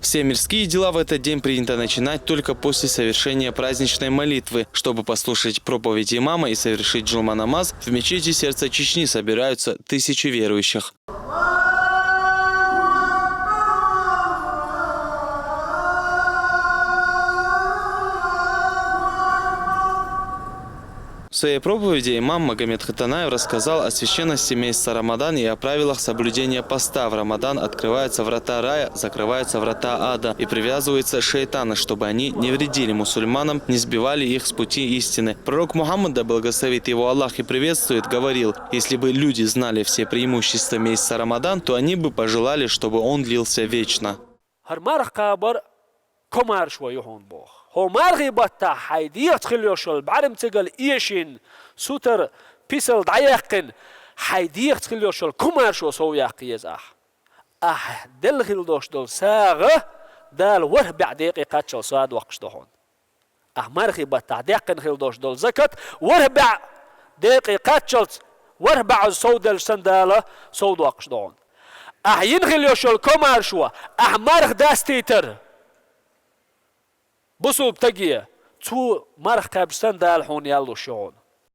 Все мирские дела в этот день принято начинать только после совершения праздничной молитвы. Чтобы послушать проповедь имама и совершить джума намаз, в мечети сердца Чечни собираются тысячи верующих. В своей проповеди имам Магомед Хатанаев рассказал о священности месяца Рамадан и о правилах соблюдения поста. В Рамадан открываются врата рая, закрываются врата ада и привязываются шейтаны, чтобы они не вредили мусульманам, не сбивали их с пути истины. Пророк Мухаммад, да благословит его Аллах и приветствует, говорил: если бы люди знали все преимущества месяца Рамадан, то они бы пожелали, чтобы он длился вечно. هو مرغي بطا حيديق تخليوشل بعرم تقل إيشين سوتر بيسل دعيقن حيديق تخليوشل كمارشو سوياقي يزاح دل خلدوش دل ساغة دال وره بعديقي قاتشل ساد وقش دهون مرغي بطا ديقن خلدوش دل زكت وره بعديقي قاتشل وره بعد سودل سندالة سود وقش دهون ينخليوشل كمارشو مرغ داستيتر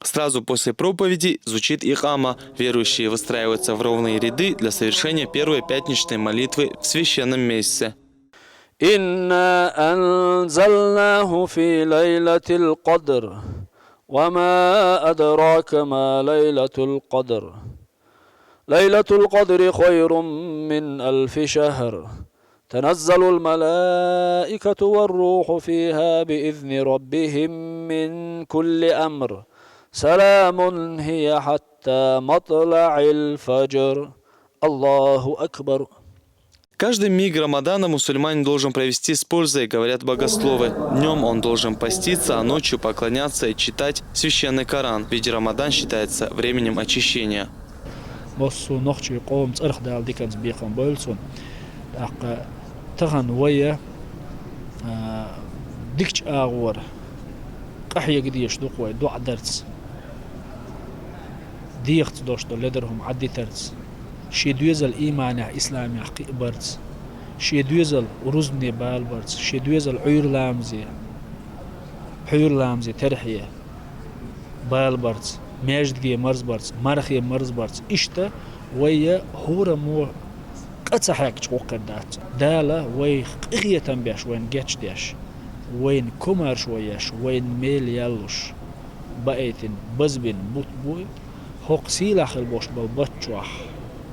Сразу после проповеди звучит икама. Верующие выстраиваются в ровные ряды для совершения первой пятничной молитвы в священном месяце. إنا أنزلناه في ليلة القدر وما أدراك ما ليلة القدر ليلة القدر خير من 1000 شهر تنزل الملائكة والروح فيها بإذن ربهم من كل أمر سلام هي حتى مطلع الفجر الله أكبر. Каждый миг Рамадана мусульманин должен провести с пользой, говорят богословы. Днем он должен поститься, а ночью поклоняться и читать священный Коран, ведь Рамадан считается временем очищения. تغن ويا ديكش آغور قحية قديش دوقوي دوع درس ديخت دوشتو لدرهم عدي ترس شي دويزل إيمان إسلامي حقيق برز شي دويزل ورزني بال برز شي دويزل حيور لامزي ترحية بال برز ميجدقي مرز برز مرخي مرز برز إشتا ويا هورا مو قصحك وقدات دالا وين قغيه تنبيش وين جاتش ديش وين كمار شويش وين ميل يلوش بقيتن بزبن بوتبوي حق سيلاخ البوش بالبتشوح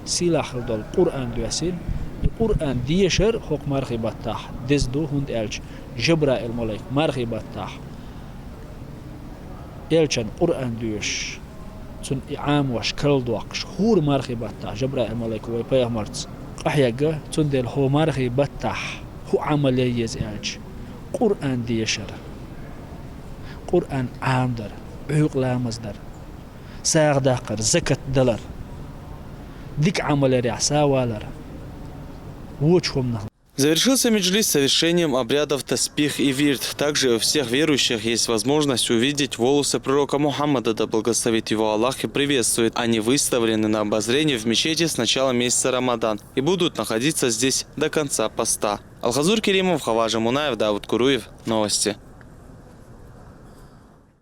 سيلاخ دول قرآن دوسين القرآن ديشر حق مرخي بطاح دزدو هند الش جبرائيل الملك مرخي بطاح الشن قرآن دوش تون عام وش كل دوقش هور مرخي بطاح جبرائيل الملك وي بيغمرت أحياجا تندل هو مرخي بطح هو عملية يزعج قرآن ديشر قرآن عامدر عيق لامزدر ساغ داقر زكاة دلر ديك عملية رعسا والر ووجهم نهل. Завершился меджлис совершением обрядов таспих и вирд. Также у всех верующих есть возможность увидеть волосы пророка Мухаммада, да благословит его Аллах и приветствует. Они выставлены на обозрение в мечети с начала месяца Рамадан и будут находиться здесь до конца поста. Алхазур Керимов, Хаважа Мунаев, Давуд Куруев. Новости.